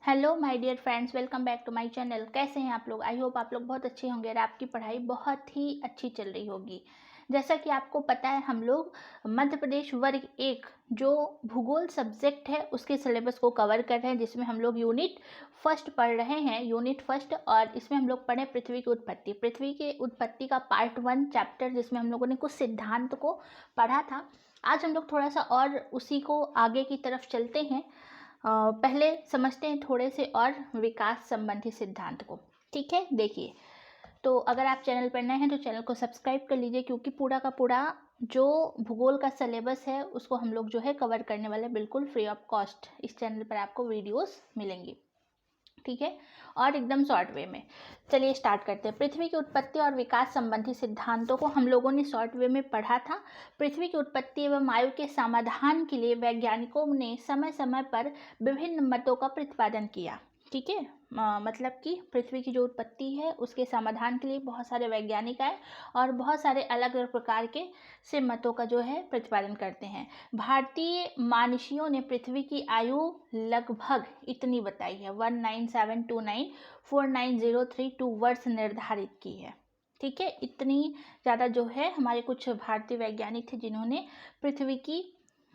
Hello my dear friends, welcome back to my channel. कैसे हैं आप लोग? आई होप आप लोग बहुत अच्छे होंगे और आपकी पढ़ाई बहुत ही अच्छी चल रही होगी। जैसा कि आपको पता है, हम लोग मध्य प्रदेश वर्ग एक जो भूगोल सब्जेक्ट है उसके सिलेबस को कवर कर रहे हैं, जिसमें हम लोग यूनिट फर्स्ट पढ़ रहे हैं, यूनिट फर्स्ट। और इसमें हम लोग पढ़े पृथ्वी की उत्पत्ति। पृथ्वी की उत्पत्ति का पार्ट 1 चैप्टर, जिसमें हम लोगों ने कुछ सिद्धांत को पढ़ा था। आज हम लोग थोड़ा सा और उसी को आगे की तरफ चलते हैं। पहले समझते हैं थोड़े से और विकास संबंधी सिद्धांत को। ठीक है, देखिए, तो अगर आप चैनल पर नए हैं तो चैनल को सब्सक्राइब कर लीजिए, क्योंकि पूरा का पूरा जो भूगोल का सिलेबस है उसको हम लोग जो है कवर करने वाले बिल्कुल फ्री ऑफ कॉस्ट इस चैनल पर आपको वीडियोस मिलेंगी। ठीक है, और एकदम शॉर्ट वे में। चलिए स्टार्ट करते हैं। पृथ्वी की उत्पत्ति और विकास संबंधी सिद्धांतों को हम लोगों ने शॉर्ट वे में पढ़ा था। पृथ्वी की उत्पत्ति एवं आयु के समाधान के लिए वैज्ञानिकों ने समय समय पर विभिन्न मतों का प्रतिपादन किया। ठीक है, मतलब कि पृथ्वी की जो उत्पत्ति है उसके समाधान के लिए बहुत सारे वैज्ञानिक आए और बहुत सारे अलग अलग प्रकार के से मतों का जो है प्रतिपादन करते हैं। भारतीय मानशियों ने पृथ्वी की आयु लगभग इतनी बताई है, 1972949032 वर्ष निर्धारित की है। ठीक है, इतनी ज़्यादा जो है हमारे कुछ भारतीय वैज्ञानिक थे जिन्होंने पृथ्वी की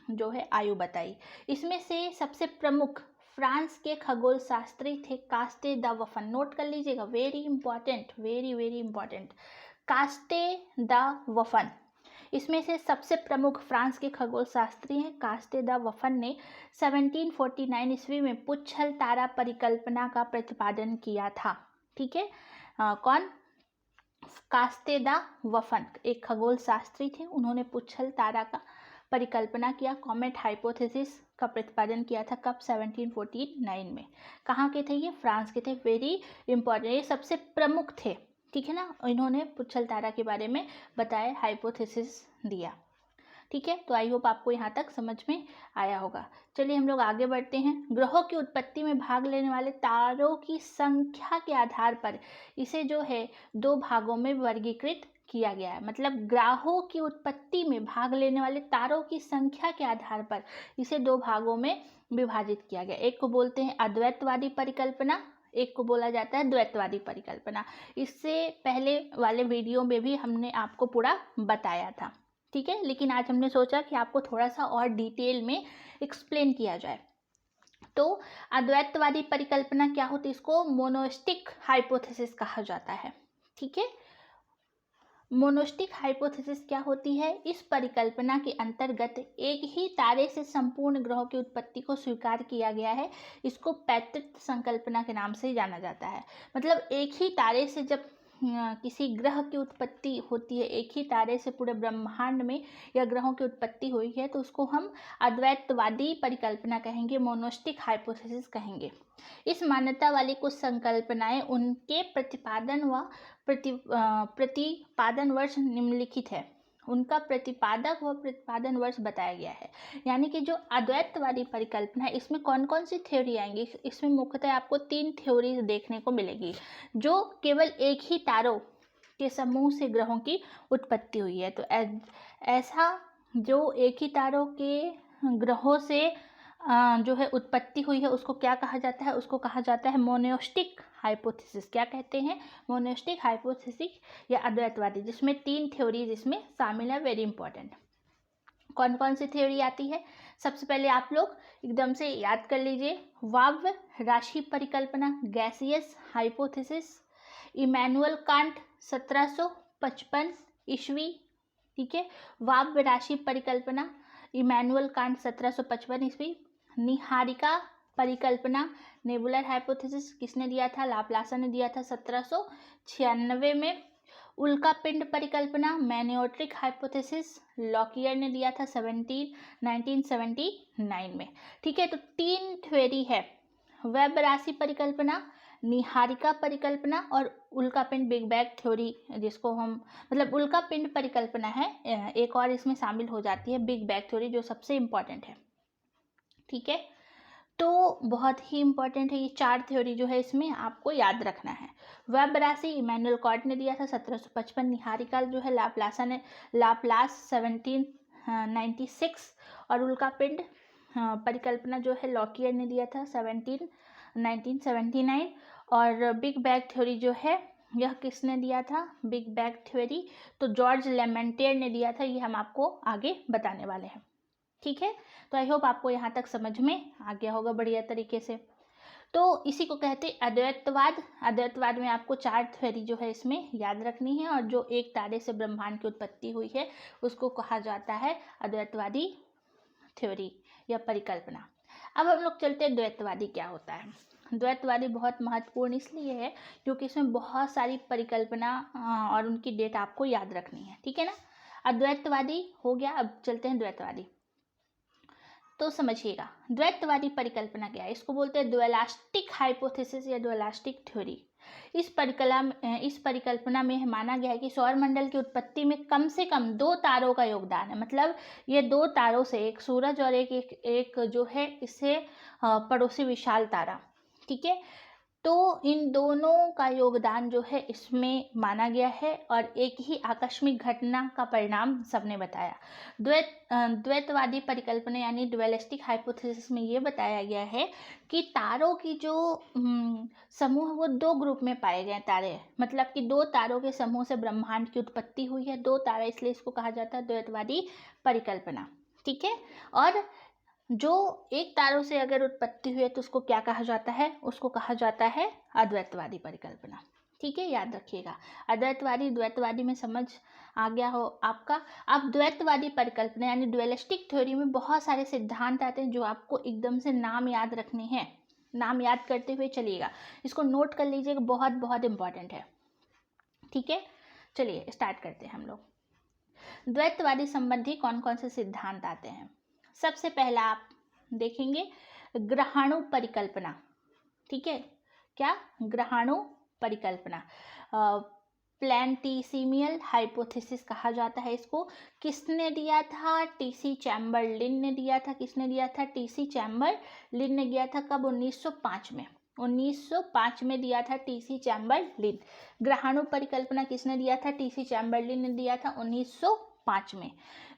जो है आयु बताई। इसमें से सबसे प्रमुख फ्रांस के खगोल शास्त्री थे कास्टे द वफन। नोट कर लीजिएगा, very important, very very important, caste the वफन। इसमें से सबसे प्रमुख फ्रांस के खगोल शास्त्री हैं कास्टे द वफन ने 1749 ईस्वी में पुच्छल तारा परिकल्पना का प्रतिपादन किया था। ठीक है, कौन? कास्टे द वफन एक खगोल शास्त्री थे, उन्होंने पुच्छल तारा का परिकल्पना किया, कॉमेट हाइपोथेसिस का प्रतिपादन किया था। कब? 1749 में। कहाँ के थे ये? फ्रांस के थे। वेरी इंपॉर्टेंट, ये सबसे प्रमुख थे। ठीक है ना, इन्होंने पुच्छल तारा के बारे में बताया, हाइपोथेसिस दिया। ठीक है, तो आई होप आपको यहाँ तक समझ में आया होगा। चलिए हम लोग आगे बढ़ते हैं। ग्रहों की उत्पत्ति में भाग लेने वाले तारों की संख्या के आधार पर इसे जो है दो भागों में वर्गीकृत किया गया है। मतलब ग्रहों की उत्पत्ति में भाग लेने वाले तारों की संख्या के आधार पर इसे दो भागों में विभाजित किया गया। एक को बोलते हैं अद्वैतवादी परिकल्पना, एक को बोला जाता है द्वैतवादी परिकल्पना। इससे पहले वाले वीडियो में भी हमने आपको पूरा बताया था। ठीक है, लेकिन आज हमने सोचा कि आपको थोड़ा सा और डिटेल में एक्सप्लेन किया जाए। तो अद्वैतवादी परिकल्पना क्या होती है? इसको मोनोस्टिक हाइपोथेसिस कहा जाता है। ठीक है, मोनोस्टिक हाइपोथेसिस क्या होती है? इस परिकल्पना के अंतर्गत एक ही तारे से संपूर्ण ग्रहों की उत्पत्ति को स्वीकार किया गया है। इसको पैतृत्व संकल्पना के नाम से जाना जाता है। मतलब एक ही तारे से जब किसी ग्रह की उत्पत्ति होती है, एक ही तारे से पूरे ब्रह्मांड में या ग्रहों की उत्पत्ति हुई है, तो उसको हम अद्वैतवादी परिकल्पना कहेंगे, मोनोस्टिक हाइपोथेसिस कहेंगे। इस मान्यता वाली कुछ संकल्पनाएं उनके प्रतिपादन व प्रतिपादन वर्ष निम्नलिखित है। उनका प्रतिपादक व प्रतिपादन वर्ष बताया गया है। यानी कि जो अद्वैतवादी परिकल्पना है, इसमें कौन कौन सी थ्योरी आएंगी? इसमें मुख्यतः आपको 3 थ्योरीज देखने को मिलेगी, जो केवल एक ही तारों के समूह से ग्रहों की उत्पत्ति हुई है। तो ऐसा जो एक ही तारों के ग्रहों से जो है उत्पत्ति हुई है उसको क्या कहा जाता है? उसको कहा जाता है मोनोस्टिक हाइपोथेसिस। क्या कहते हैं? मोनोस्टिक हाइपोथेसिस या अद्वैतवादी, जिसमें 3 थ्योरीज इसमें शामिल है। Very important. कौन कौन सी थ्योरी आती है? सबसे पहले आप लोग एकदम से याद कर लीजिए, वाव्य राशि परिकल्पना, गैसियस हाइपोथेसिस, इमैनुअल कांट 1755 ईस्वी। ठीक है, वाव्य राशि परिकल्पना, इमैनुअल कांट 1755 ईस्वी। निहारिका परिकल्पना, नेबुलर हाइपोथेसिस, किसने दिया था? लाप्लासा ने दिया था 1796 में। उल्का पिंड परिकल्पना, मैनियोट्रिक हाइपोथेसिस, लॉकियर ने दिया था 1979 में। ठीक है, तो 3 थ्योरी है, वेब राशि परिकल्पना, निहारिका परिकल्पना और उल्का पिंड बिग बैंग थ्योरी, जिसको हम मतलब उल्का पिंड परिकल्पना है, एक और इसमें शामिल हो जाती है बिग बैंग थ्योरी, जो सबसे इम्पॉर्टेंट है। ठीक है, तो बहुत ही इंपॉर्टेंट है ये 4 थ्योरी जो है, इसमें आपको याद रखना है। वेब राशि इमैनुअल कांट ने दिया था 1755, निहारिका जो है लाप्लास 1796 और उल्का पिंड परिकल्पना जो है लॉकियर ने दिया था 1979। और बिग बैंग थ्योरी जो है यह किसने दिया था, बिग बैंग थ्योरी, तो जॉर्ज लेमेंटियर ने दिया था। ये हम आपको आगे बताने वाले हैं। ठीक है, तो आई होप आपको यहाँ तक समझ में आ गया होगा बढ़िया तरीके से। तो इसी को कहते हैं अद्वैतवाद। अद्वैतवाद में आपको 4 थ्योरी जो है इसमें याद रखनी है, और जो एक तारे से ब्रह्मांड की उत्पत्ति हुई है उसको कहा जाता है अद्वैतवादी थ्योरी या परिकल्पना। अब हम लोग चलते हैं द्वैतवादी क्या होता है। द्वैतवादी बहुत महत्वपूर्ण इसलिए है क्योंकि इसमें बहुत सारी परिकल्पना और उनकी डेट आपको याद रखनी है। ठीक है ना, अद्वैतवादी हो गया। अब चलते हैं द्वैतवादी। तो समझिएगा द्वैतवादी परिकल्पना क्या है। इसको बोलते हैं ड्यूअलिस्टिक हाइपोथेसिस या ड्यूअलिस्टिक थ्योरी। इस परिकल्पना में माना गया है कि सौरमंडल की उत्पत्ति में कम से कम 2 तारों का योगदान है। मतलब ये 2 तारों से, एक सूरज और एक जो है इससे पड़ोसी विशाल तारा, ठीक है, तो इन दोनों का योगदान जो है इसमें माना गया है और एक ही आकस्मिक घटना का परिणाम सबने बताया। द्वैतवादी परिकल्पना यानी ड्यूअलिस्टिक हाइपोथेसिस में ये बताया गया है कि तारों की जो समूह वो 2 ग्रुप में पाए गए तारे, मतलब कि 2 तारों के समूह से ब्रह्मांड की उत्पत्ति हुई है। 2 तारा, इसलिए इसको कहा जाता है द्वैतवादी परिकल्पना। ठीक है, और जो एक तारों से अगर उत्पत्ति हुई है तो उसको क्या कहा जाता है, उसको कहा जाता है अद्वैतवादी परिकल्पना। ठीक है, याद रखिएगा अद्वैतवादी द्वैतवादी में समझ आ गया हो आपका। अब द्वैतवादी परिकल्पना यानी ड्यूअलिस्टिक थ्योरी में बहुत सारे सिद्धांत आते हैं जो आपको एकदम से नाम याद रखने हैं। नाम याद करते हुए चलिएगा, इसको नोट कर लीजिएगा, बहुत बहुत इंपॉर्टेंट है। ठीक है, चलिए स्टार्ट करते हैं हम लोग। द्वैतवादी संबंधी कौन कौन से सिद्धांत आते हैं। सबसे पहला आप देखेंगे ग्रहाणु परिकल्पना। ठीक है, क्या, ग्रहाणु परिकल्पना, प्लैंटिसिमियल हाइपोथेसिस कहा जाता है इसको। किसने दिया था, टीसी चैम्बरलिन ने दिया था। किसने दिया था, टीसी चैम्बरलिन ने दिया था। कब, 1905 में। 1905 में दिया था टीसी चैम्बरलिन। ग्रहाणु परिकल्पना किसने दिया था, टीसी चैम्बरलिन ने दिया था 1905 में।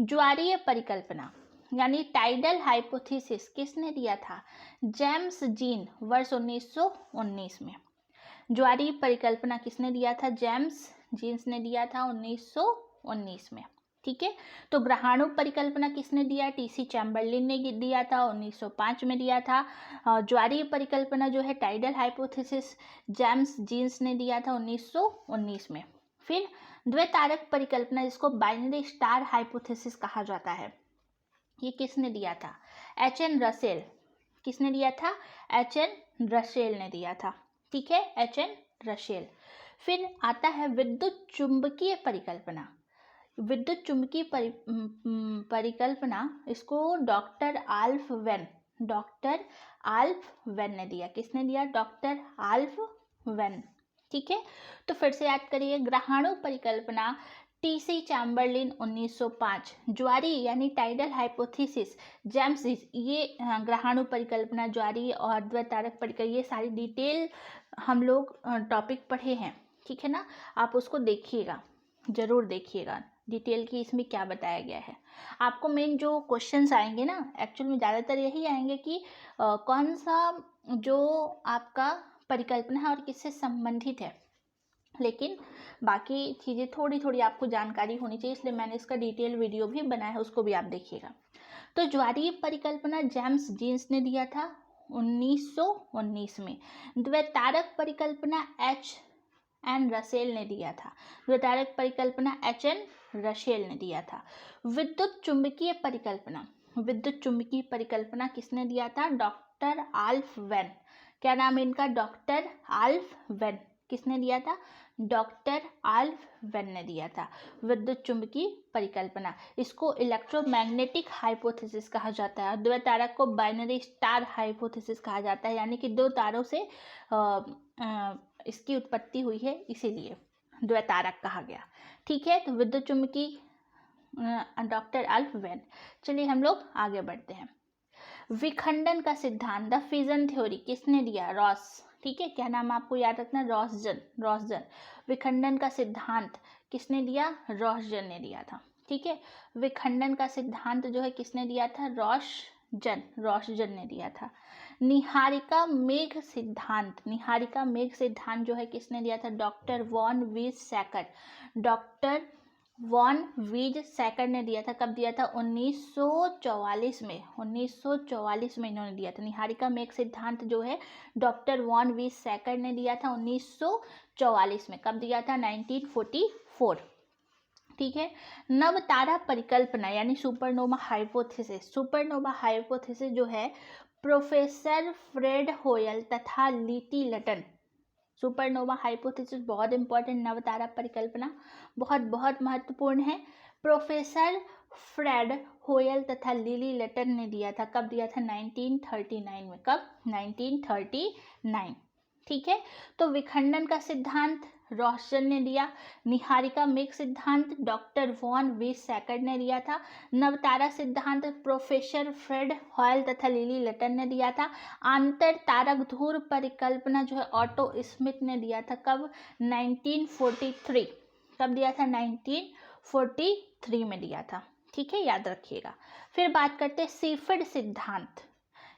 ज्वारीय परिकल्पना यानी टाइडल हाइपोथेसिस किसने दिया था, जेम्स जीन, वर्ष 1919 में। ज्वारीय परिकल्पना किसने दिया था, जेम्स जीन्स ने दिया था 1919 में। ठीक है, तो ग्रहाणु परिकल्पना किसने दिया, टीसी चैम्बरलिन ने दिया था, 1905 में दिया था। ज्वारीय परिकल्पना जो है टाइडल हाइपोथेसिस, जेम्स जीन्स ने दिया था 1919 में। फिर द्वैतारक परिकल्पना जिसको बाइनरी स्टार हाइपोथेसिस कहा जाता है, ये किसने दिया था, एच.एन. रसेल। किसने दिया था, एच.एन. रसेल ने दिया था। ठीक है, एच.एन. रसेल। फिर आता है विद्युत चुंबकीय परिकल्पना। विद्युत चुंबकीय परिकल्पना इसको डॉक्टर आल्फ वेन ने दिया। किसने दिया, डॉक्टर आल्फ वेन। ठीक है, तो फिर से याद करिए ग्रहाणु परिकल्पना टीसी चैम्बरलिन 1905, ज्वारी यानी टाइडल हाइपोथेसिस जेम्स, ये ग्रहाणु परिकल्पना, ज्वारी और द्वैतारक परिकल्पना, ये सारी डिटेल हम लोग टॉपिक पढ़े हैं। ठीक है ना, आप उसको देखिएगा, जरूर देखिएगा डिटेल की इसमें क्या बताया गया है। आपको मेन जो क्वेश्चंस आएंगे ना, एक्चुअल में ज़्यादातर यही आएंगे कि कौन सा जो आपका परिकल्पना है और किससे संबंधित है, लेकिन बाकी चीज़ें थोड़ी थोड़ी आपको जानकारी होनी चाहिए, इसलिए मैंने इसका डिटेल वीडियो भी बनाया है, उसको भी आप देखिएगा। तो ज्वारीय परिकल्पना जेम्स जीन्स ने दिया था 1919 में। द्वैतारक परिकल्पना एच.एन. रसेल ने दिया था। द्वैतारक परिकल्पना एच.एन. रसेल ने दिया था। विद्युत चुंबकीय परिकल्पना किसने दिया था, डॉक्टर आल्फ वेन। क्या नाम है इनका, डॉक्टर आल्फ वेन। किसने दिया था, डॉक्टर आल्फ वेन ने दिया था विद्युत चुंबकीय परिकल्पना। इसको इलेक्ट्रोमैग्नेटिक हाइपोथेसिस कहा जाता है। द्वैतारक को बाइनरी स्टार हाइपोथेसिस कहा जाता है, यानी कि 2 तारों से इसकी उत्पत्ति हुई है, इसीलिए द्वैतारक कहा गया। ठीक है, तो विद्युत चुंबकीय डॉक्टर आल्फ वेन। चलिए हम लोग आगे बढ़ते हैं। विखंडन का सिद्धांत, द फिजन थ्योरी, किसने दिया, रॉस। ठीक है, क्या नाम आपको याद रखना, रॉसजन। विखंडन का सिद्धांत किसने दिया, रॉसजन ने दिया था। ठीक है, विखंडन का सिद्धांत जो है किसने दिया था, जन, रोशजन ने दिया था। निहारिका मेघ सिद्धांत, निहारिका मेघ सिद्धांत जो है किसने दिया था? डॉक्टर वॉन वीज सैकर, डॉक्टर वॉन वीज सैकर ने दिया था। कब दिया था? 1944 में, 1944 में इन्होंने दिया था। निहारिका मेघ सिद्धांत जो है डॉक्टर वॉन वीज सैकर ने दिया था 1944 में। कब दिया था? 1944। ठीक है। नव तारा परिकल्पना यानी सुपरनोवा हाइपोथेसिस, सुपरनोवा हाइपोथेसिस जो है प्रोफेसर फ्रेड होयल तथा लीटी लटन, सुपरनोवा हाइपोथेसिस बहुत इंपॉर्टेंट, नव तारा परिकल्पना बहुत बहुत महत्वपूर्ण है। प्रोफेसर फ्रेड होयल तथा लिली लटन ने दिया था। कब दिया था? 1939 में। कब? 1939। ठीक है। तो विखंडन का सिद्धांत रोशजन ने दिया। निहारिका मेघ सिद्धांत डॉक्टर वॉन वीज सैकर ने दिया था। नवतारा सिद्धांत प्रोफेसर फ्रेड हॉयल तथा लिली लटन ने दिया था। आंतर तारक धूर परिकल्पना जो है ऑटो स्मिथ ने दिया था। कब? 1943। कब दिया था? 1943 में दिया था। ठीक है, याद रखिएगा। फिर बात करते हैं सीफर्ड सिद्धांत,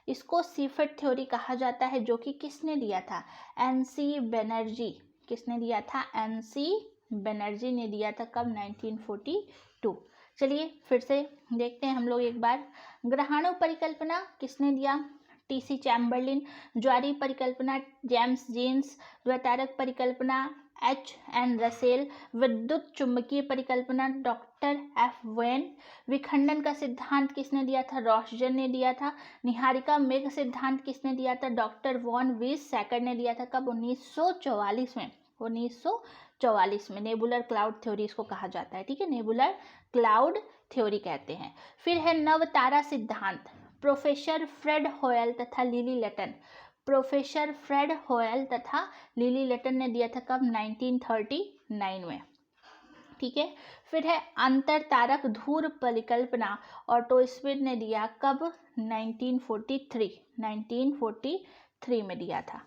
इसको सीफर्ड थ्योरी कहा जाता है, जो कि किसने दिया था? एनसी बनर्जी। किसने दिया था? एनसी बनर्जी ने दिया था। कब? 1942। चलिए फिर से देखते हैं हम लोग एक बार। ग्रहाणु परिकल्पना किसने दिया? TC Chamberlain. ज्वारी परिकल्पना जेम्स जीन्स। द्वैतारक परिकल्पना एच एन रसेल। विद्युत चुंबकीय परिकल्पना डॉक्टर एफ वेन। विखंडन का सिद्धांत किसने दिया था? रोशजन ने दिया था। निहारिका मेघ सिद्धांत किसने दिया था? डॉक्टर वॉन वीज सैकर ने दिया था। कब? 1944 में, 1944 में। नेबुलर क्लाउड थ्योरी इसको कहा जाता है। ठीक है, नेबुलर क्लाउड थ्योरी कहते हैं। फिर है नव तारा सिद्धांत प्रोफेसर फ्रेड होयल तथा लिली लटन, प्रोफेसर फ्रेड होयल तथा लिली लटन ने दिया था। कब? 1939 में। ठीक है। फिर है अंतर तारक धूर परिकल्पना ऑटो स्मिथ ने दिया। कब? 1943, 1943 में दिया था।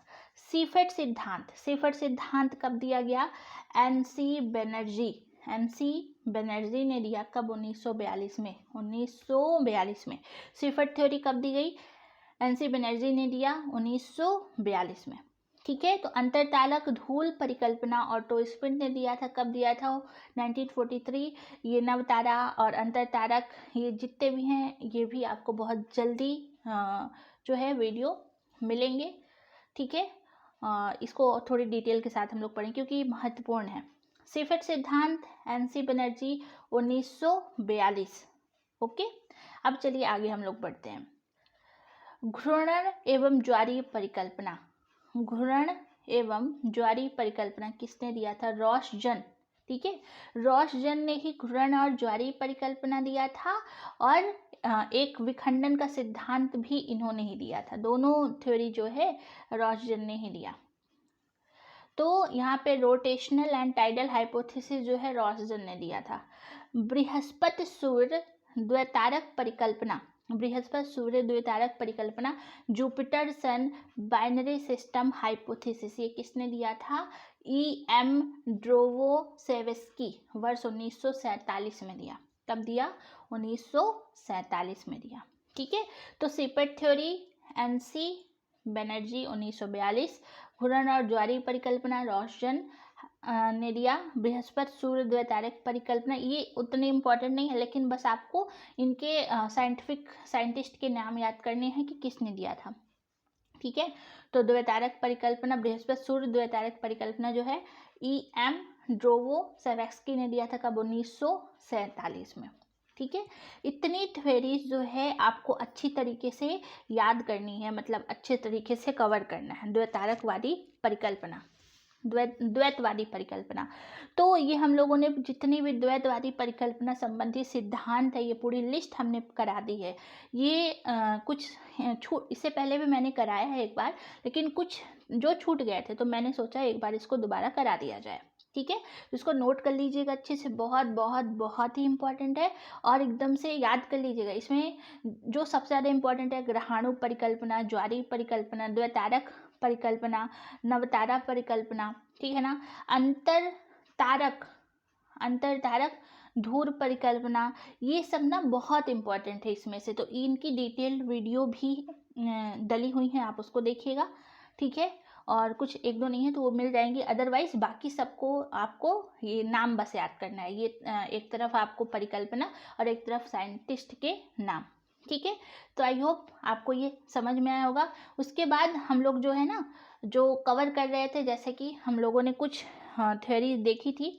सीफर्ड सिद्धांत, सीफर्ड सिद्धांत कब दिया गया? एनसी बनर्जी, एनसी बनर्जी ने दिया। कब? 1942 में, 1942 में। सीफर्ड थ्योरी कब दी गई? एनसी बनर्जी ने दिया 1942 में। ठीक है। तो अंतरतालक धूल परिकल्पना ऑटो स्मिथ ने दिया था। कब दिया था? 1943। ये नवतारा और अंतरतारक ये जितने भी हैं ये भी आपको बहुत जल्दी जो है वीडियो मिलेंगे। ठीक है। इसको थोड़ी डिटेल के साथ हम लोग पढ़ें क्योंकि महत्वपूर्ण है। सीफर्ड सिद्धांत एनसी बनर्जी 1942। ओके। अब चलिए आगे हम लोग बढ़ते हैं। घूर्णन एवं ज्वारीय परिकल्पना, घूर्णन एवं ज्वारीय परिकल्पना किसने दिया था? रोशजन। ठीक है, रोशजन ने ही घूर्णन और ज्वारीय परिकल्पना दिया था और एक विखंडन का सिद्धांत भी इन्होंने ही दिया था। दोनों थ्योरी जो है रोशजन ने ही दिया। तो यहाँ पे रोटेशनल एंड टाइडल हाइपोथेसिस जो है रोशजन ने दिया था। बृहस्पति सूर्य द्वैतारक परिकल्पना, बृहस्पति सूर्य द्वैतारक परिकल्पना जुपिटर सन बाइनरी सिस्टम हाइपोथेसिस ये किसने दिया था? E.M. ड्रोवोसेवेस्की वर्ष 1947 में दिया। कब दिया? 1947 में दिया। ठीक है। तो सीपेट थ्योरी एनसी बनर्जी 1942, घूर्णन और ज्वारीय परिकल्पना रोशजन ने दिया। बृहस्पति सूर्य द्वैतारक परिकल्पना ये उतनी इम्पोर्टेंट नहीं है, लेकिन बस आपको इनके साइंटिस्ट के नाम याद करने हैं कि किसने दिया था। ठीक है। तो द्वैतारक परिकल्पना बृहस्पति सूर्य द्वैतारक परिकल्पना जो है E.M. ड्रोवोसेवेस्की ने दिया था। कब? 1947 में। ठीक है। इतनी थ्योरीज जो है आपको अच्छी तरीके से याद करनी है, मतलब अच्छे तरीके से कवर करना है। द्वैतारकवादी परिकल्पना, द्वैतवादी परिकल्पना, तो ये हम लोगों ने जितनी भी द्वैतवादी परिकल्पना संबंधी सिद्धांत है ये पूरी लिस्ट हमने करा दी है। ये कुछ इससे पहले भी मैंने कराया है एक बार, लेकिन कुछ जो छूट गए थे तो मैंने सोचा एक बार इसको दोबारा करा दिया जाए। ठीक है। इसको नोट कर लीजिएगा अच्छे से, बहुत बहुत बहुत ही इम्पोर्टेंट है और एकदम से याद कर लीजिएगा। इसमें जो सबसे ज़्यादा इम्पोर्टेंट है ग्रहाणु परिकल्पना, ज्वारीय परिकल्पना, द्वैतारक परिकल्पना, नवतारा परिकल्पना, ठीक है ना, अंतर तारक धूर परिकल्पना, ये सब ना बहुत इम्पॉर्टेंट है इसमें से। तो इनकी डिटेल्ड वीडियो भी डली हुई हैं, आप उसको देखिएगा, ठीक है। और कुछ एक दो नहीं है तो वो मिल जाएंगे, अदरवाइज बाकी सबको आपको ये नाम बस याद करना है। ये एक तरफ आपको परिकल्पना और एक तरफ साइंटिस्ट के नाम, ठीक है। तो आई होप आपको ये समझ में आया होगा। उसके बाद हम लोग जो है ना, जो कवर कर रहे थे, जैसे कि हम लोगों ने कुछ थ्योरी देखी थी,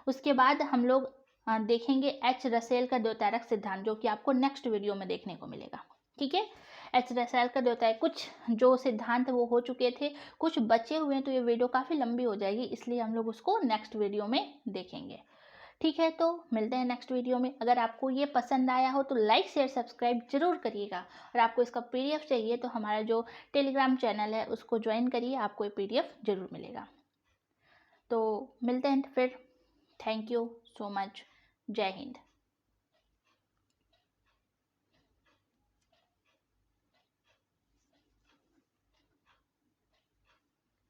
उसके बाद हम लोग देखेंगे एच रसेल का द्योतक सिद्धांत, जो कि आपको नेक्स्ट वीडियो में देखने को मिलेगा, ठीक है। एच रसेल का द्योतक, कुछ जो सिद्धांत वो हो चुके थे, कुछ बचे हुए हैं, तो ये वीडियो काफ़ी लंबी हो जाएगी, इसलिए हम लोग उसको नेक्स्ट वीडियो में देखेंगे, ठीक है। तो मिलते हैं नेक्स्ट वीडियो में। अगर आपको ये पसंद आया हो तो लाइक शेयर सब्सक्राइब जरूर करिएगा, और आपको इसका PDF चाहिए तो हमारा जो टेलीग्राम चैनल है उसको ज्वाइन करिए, आपको ये PDF जरूर मिलेगा। तो मिलते हैं फिर। Thank you so much. जय हिंद।